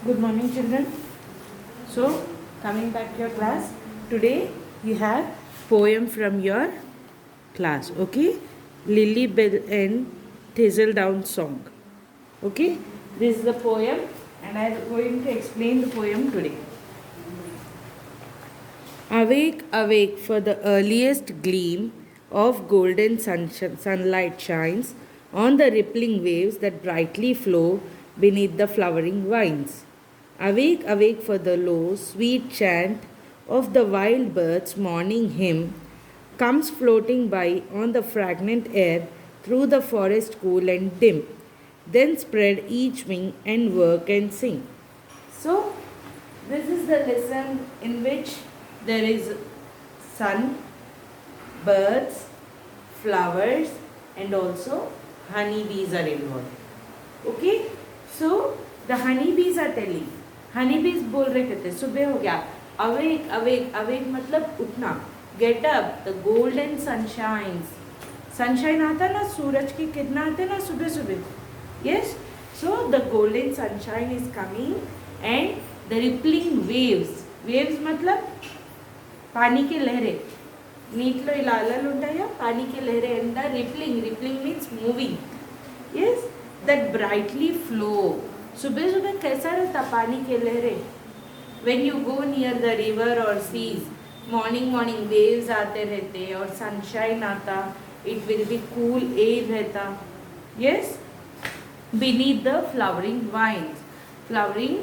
Good morning, children. So, coming back to your class, today you have poem from your class. Okay, Lily Bell and Thistledown song. Okay, this is the poem, and I am going to explain the poem today. Awake, awake, for the earliest gleam of golden sunlight shines on the rippling waves that brightly flow beneath the flowering vines. Awake, awake, for the low, sweet chant of the wild bird's morning hymn comes floating by on the fragrant air through the forest cool and dim. Then spread each wing and work and sing. So, this is the lesson in which there is sun, birds, flowers, and also honeybees are involved. Okay? So, the honeybees are telling. Honeybees बोल रहे कहते सुबह हो गया. Awake, awake, awake मतलब उठना. Get up, the golden sun shines. Sunshine आता ना, सूरज की किरणें आते ना सुबह सुबह. Yes? So, the golden sunshine is coming and the rippling waves. Waves मतलब पानी की लहरें. नीटलो इलालल ఉంటాయా पानी की लहरें and the rippling means moving. Yes, that brightly flow. सुबह सुबह कैसा रहता पानी के लहरें. When you go near the river or seas, morning waves आते रहते और sunshine आता. It will be cool air रहता. Yes, beneath the flowering vines. Flowering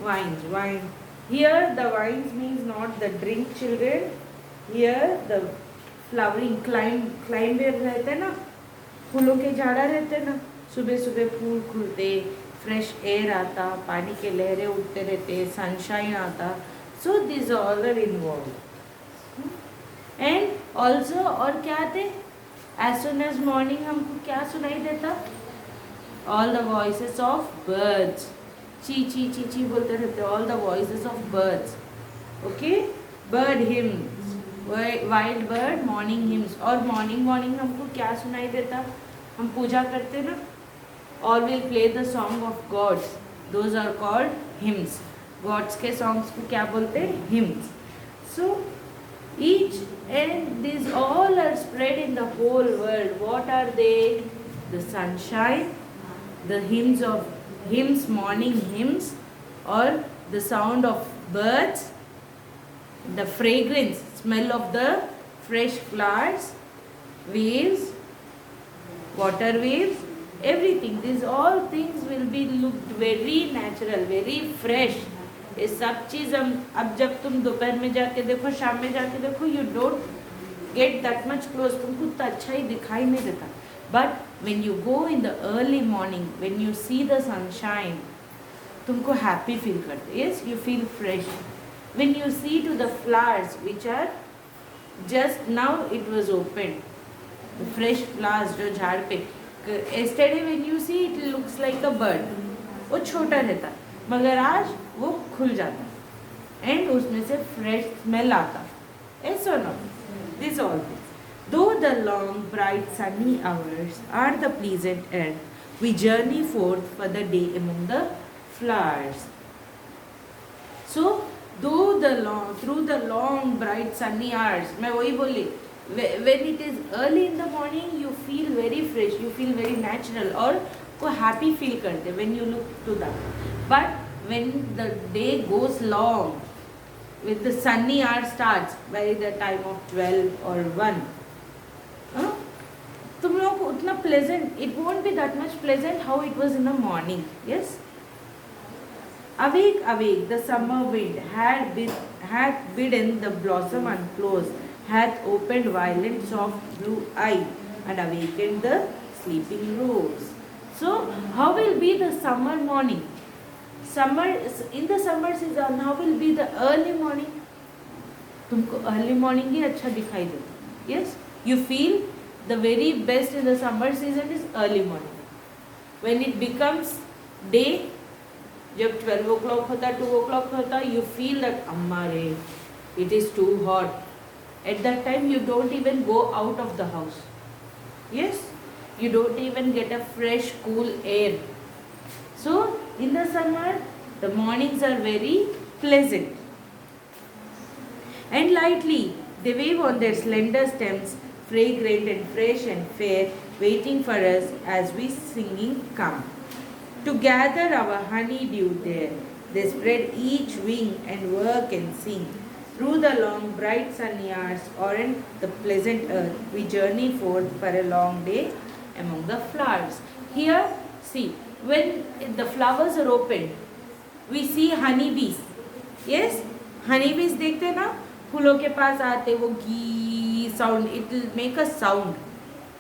vines, vine. Here the vines means not the drink, children. Here the flowering climb where रहते ना, फूलों के झाड़ा रहते ना, सुबह सुबह फूल खुलते, फ्रेश एयर आता, पानी के लहरें उठते रहते, सनशाइन आता. So this all are involve. And also और क्या थे, एज सुन एज मॉर्निंग हमको क्या सुनाई देता, all the voices of birds. ची ची ची ची बोलते रहते, all the voices of birds. Okay, bird hymns, wild bird morning hymns. और मॉर्निंग हमको क्या सुनाई देता, हम पूजा करते ना, और will play the song of gods. Those are called hymns. Gods के सॉन्ग्स को क्या बोलते हैं, hymns. So each and these all are spread in the whole world. What are they? The sunshine, the hymns, morning hymns, or the sound of birds, the fragrance, smell of the fresh flowers, waves, water waves, everything. These all things will be looked very natural, very fresh. ये सब चीज़ हम अब जब तुम दोपहर में जाके देखो, शाम में जाके देखो, you don't get that much close. तुमको तो अच्छा ही दिखाई नहीं देता. But when you go in the early morning, when you see the sunshine, तुमको हैप्पी फील करते. Yes, you feel fresh. When you see to the flowers which are just now it was open, the fresh flowers जो झाड़ पे, yesterday when you see it looks like a bird, वो छोटा रहता, मगर आज वो खुल जाता एंड उसमें से फ्रेश स्मेल आता. ऐसा ना, this all things. Though the long bright sunny hours are the pleasant and we journey forth for the day among the flowers. So though the long through the long bright sunny hours, मैं वही बोली, when it is early in the morning you feel very fresh, you feel very natural और को happy feel करते when you look to that. But when the day goes long, with the sunny hour starts by the time of 12 or 1, तुम लोग को उतना pleasant, it won't be that much pleasant how it was in the morning. Yes. Awake, awake, the summer wind hath bidden the blossom unclose, hath opened violent soft blue eye, and awakened the sleeping rose. So, how will be the summer morning? Summer, in the summer season, how will be the early morning? तुमको early morning ही अच्छा दिखाई देता. Yes, you feel the very best in the summer season is early morning. When it becomes day, जब 12 o'clock होता, 2 o'clock होता, you feel that अम्मा रे, it is too hot. At that time you don't even go out of the house. Yes, you don't even get a fresh cool air. So in the summer The mornings are very pleasant. And lightly they wave on their slender stems, fragrant and fresh and fair, waiting for us as we singing come. To gather our honeydew there, they spread each wing and work and sing. Through the long bright sunny hours, on the pleasant earth, we journey forth for a long day among the flowers. Here, see, when the flowers are opened, we see honeybees. Yes, honeybees देखते ना, फूलों के पास आते वो गी sound, it will make a sound.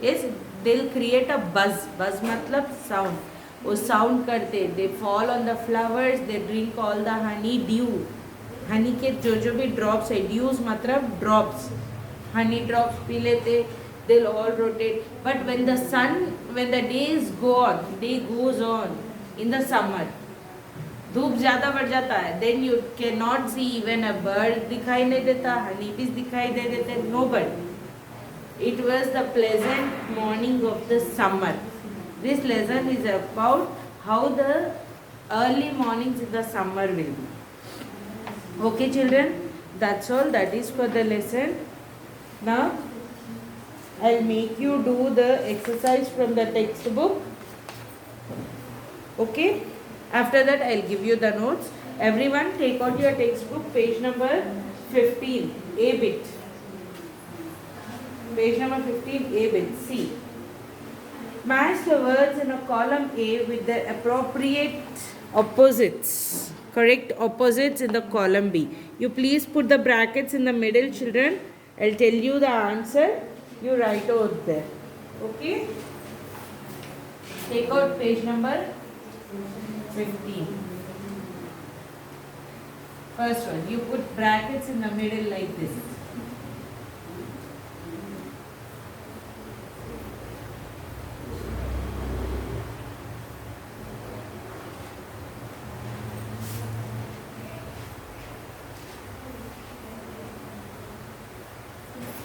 Yes, they'll create a buzz. Buzz मतलब sound. वो sound करते, they fall on the flowers, they drink all the honey dew. Honey के जो भी ड्रॉप्स है, ड्यूज मतलब ड्रॉप्स, हनी ड्रॉप्स पी लेते, they'll all rotate. But when the sun, when the days go on, day goes on in the summer, धूप ज़्यादा बढ़ जाता है, then you cannot see even a bird दिखाई नहीं देता, हनी बीज दिखाई दे देते, nobody. It was the pleasant morning of the summer. This lesson is about how the early mornings in the summer will be. Okay children, that's all, that is for the lesson. Now I'll make you do the exercise from the textbook. Okay, after that I'll give you the notes. Everyone take out your textbook, page number 15, A bit. Page number 15, A bit. See, match the words in a column A with the appropriate opposites. Correct opposites in the column B. You please put the brackets in the middle, children. I'll tell you the answer. You write out there. Okay? Take out page number 15. First one. You put brackets in the middle like this.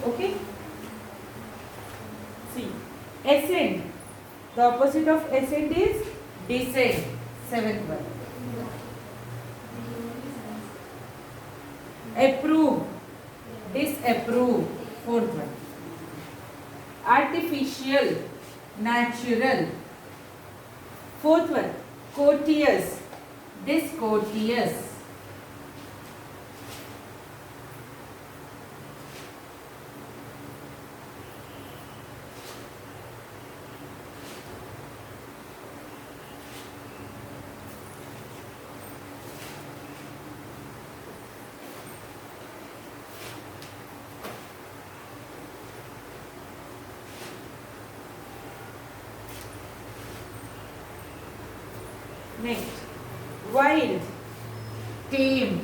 Okay? See, ascend. The opposite of ascend is descend. Seventh one. Approve. Disapprove. Fourth one. Artificial. Natural. Fourth one. Courteous. Discourteous. Next, wild, tame.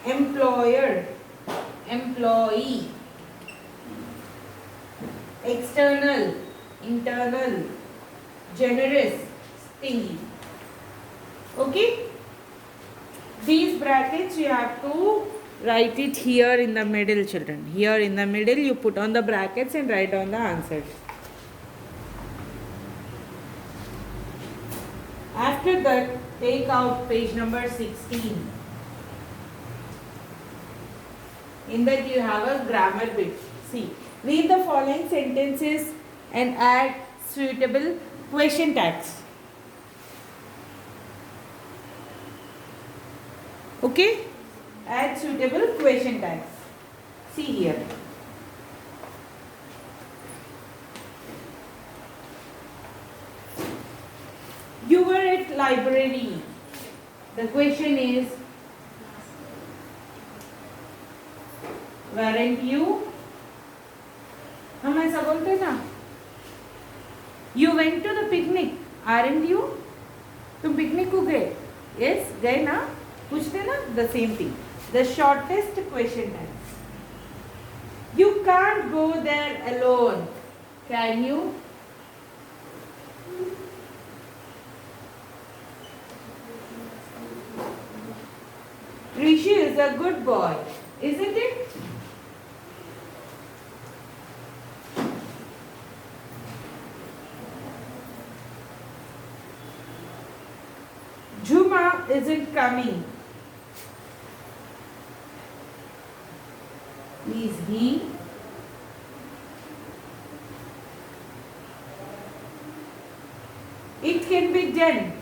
Employer, employee. External, internal. Generous, stingy. Okay? These brackets you have to write it here in the middle, children. Here in the middle you put on the brackets and write down the answers. After that, take out page number 16. In that you have a grammar bit. See, read the following sentences and add suitable question tags. Okay? Add suitable question tags. See here. You were at library. The question is, weren't you? हम ऐसा बोलते ना. You went to the picnic. Aren't you? तुम picnic को गए? Yes, गए ना? पूछते ना, the same thing. The shortest question tags. You can't go there alone. Can you? Rishi is a good boy, isn't it? Juma isn't coming. Is he? It can be done.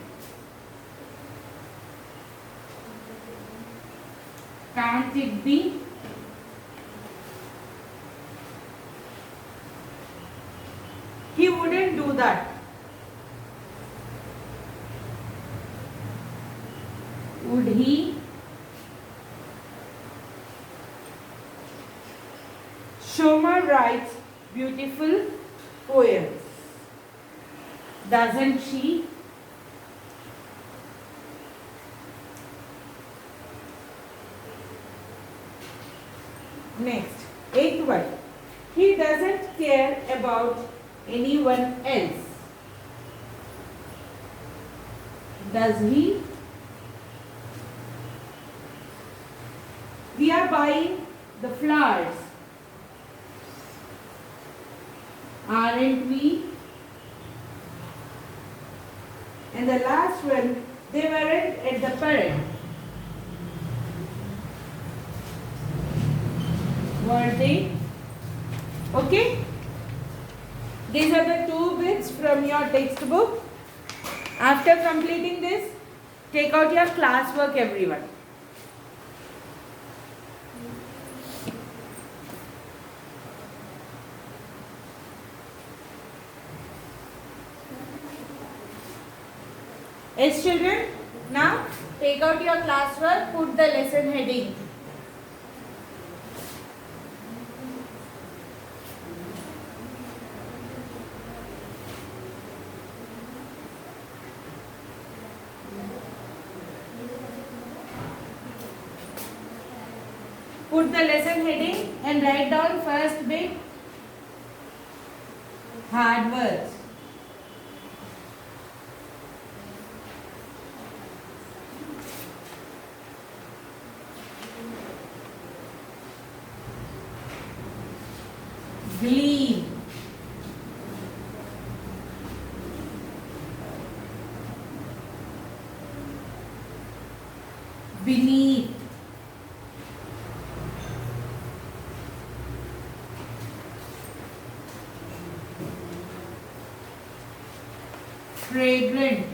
Can't it be? He wouldn't do that. Would he? Shoma writes beautiful poems. Doesn't she? Next, eighth one. He doesn't care about anyone else. Does he? We are buying the flowers, aren't we? And the last one, they weren't at the parade. Were they? Okay? These are the two bits from your textbook. After completing this, take out your classwork, everyone. Yes, children, now take out your classwork, put the lesson heading. Put the lesson heading and write down first bit, hard words. Gleam. Beneath. Fragrant.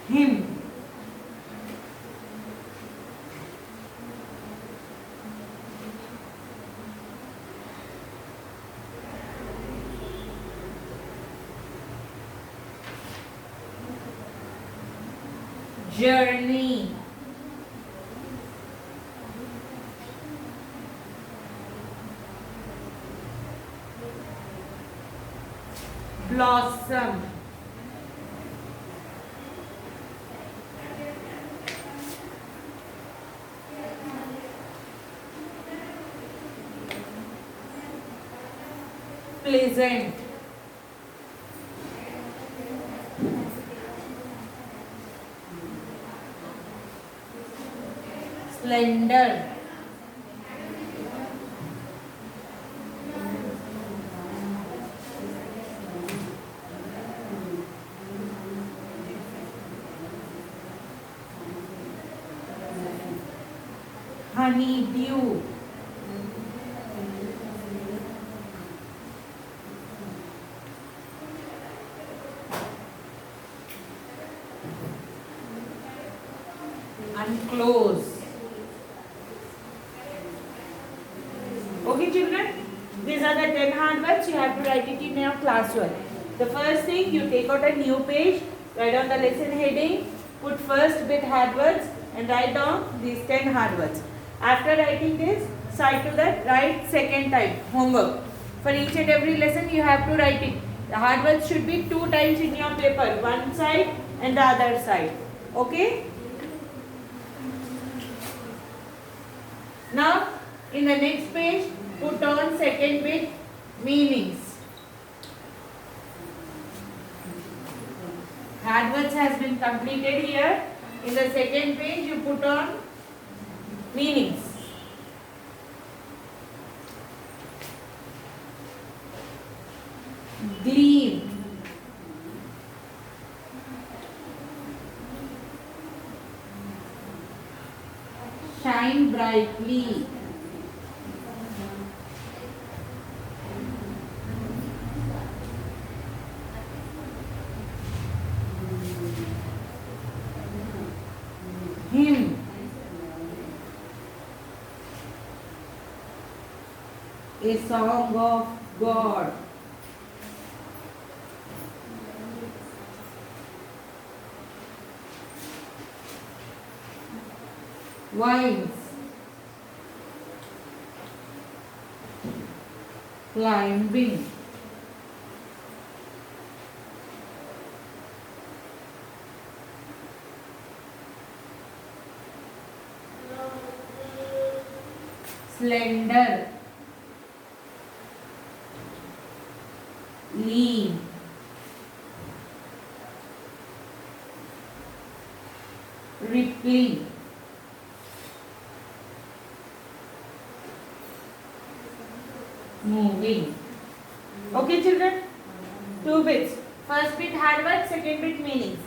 Him. Journey. Blossom. Pleasant. Slender. Honeydew. Unclose. Okay, children, these are the 10 hard words. You have to write it in your classwork. The first thing, you take out a new page, write down the lesson heading, put first bit hard words and write down these 10 hard words. After writing this, side to that, write second time, homework. For each and every lesson, you have to write it. The hard words should be 2 times in your paper, one side and the other side. Okay? Now, in the next page, put on second bit, meanings. tables has been completed here. In the second page you put on meanings. Gleam. Shine brightly. Hymn. A song of God. Vines. Climbing. Slender. Lean. Rippling. Moving. Okay children, two bits. First bit hard work, second bit meanings.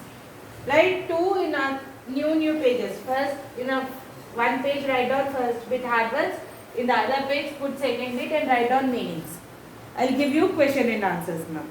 Write two in a new pages. First in a one page write down first bit hard words. In the other page put second bit and write down meanings. I will give you question and answers now.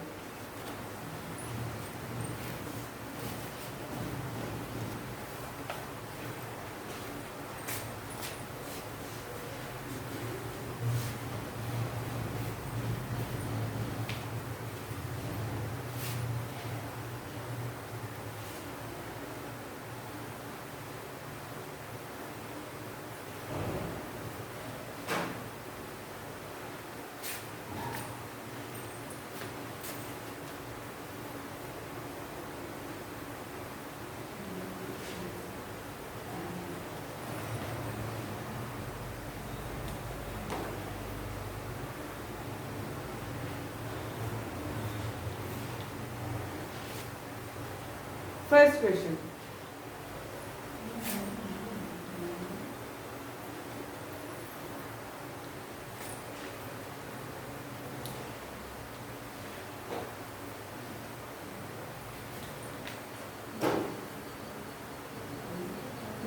First question.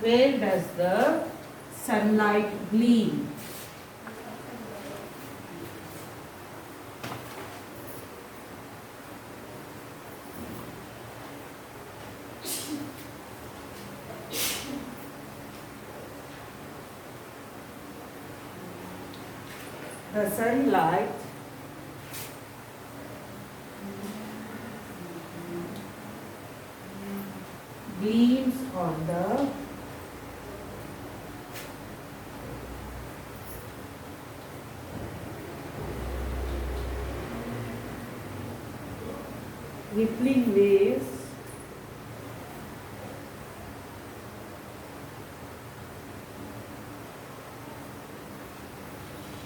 Where does the sunlight gleam? The sunlight gleams on the rippling waves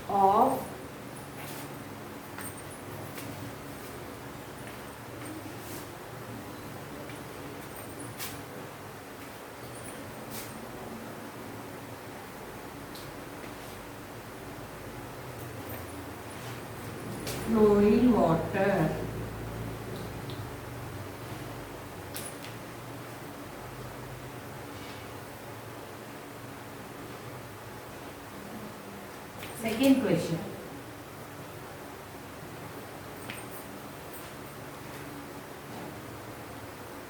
of flowing water. Second question.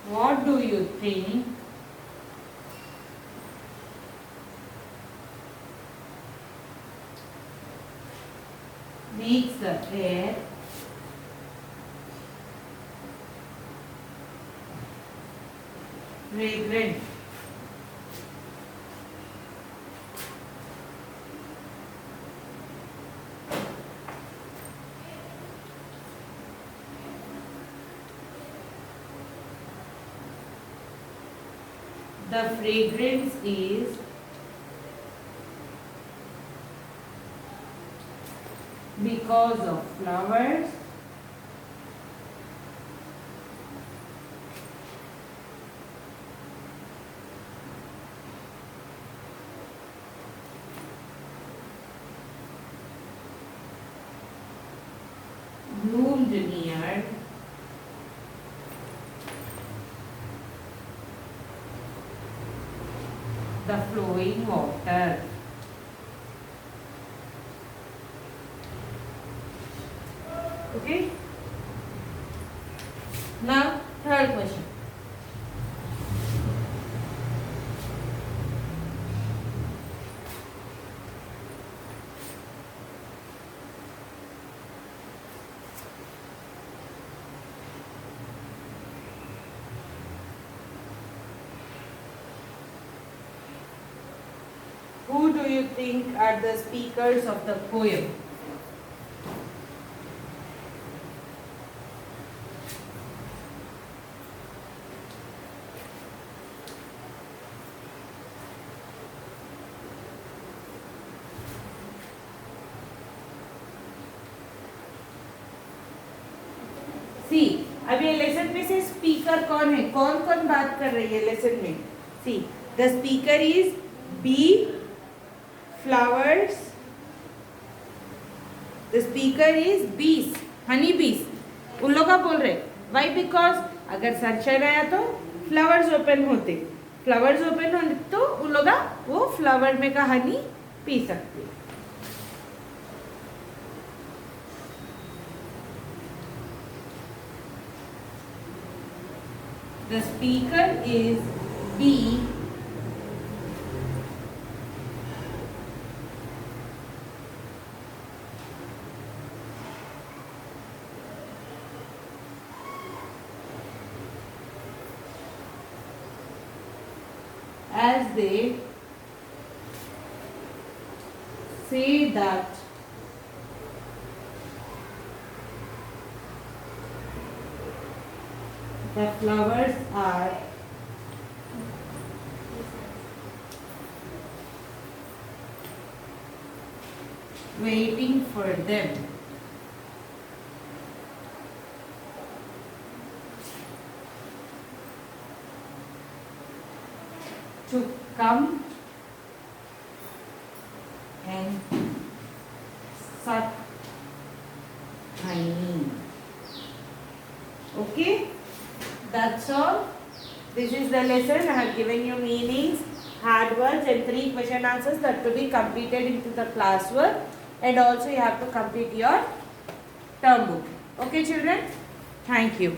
What do you think makes the air fragrant? The fragrance is because of flowers engineered the flowing water. Okay. Now, third question. Who do you think are the speakers of the poem? सी अब ये lesson में से speaker कौन है, कौन कौन बात कर रही है लेसन में? See the speaker is be flowers, the speaker is bees, honey बीस, उन लोग का बोल रहे. वाई? बिकॉज अगर सनशाइन आया तो फ्लावर्स ओपन होते, फ्लावर्स ओपन होते तो उन लोग वो फ्लावर में का हनी पी सकते. The speaker is B. As they say that the flowers are waiting for them. To come and suck honey. Okay, that's all. This is the lesson. I have given you meanings, hard words and 3 question answers that to be completed into the classwork, and also you have to complete your term book. Okay children, thank you.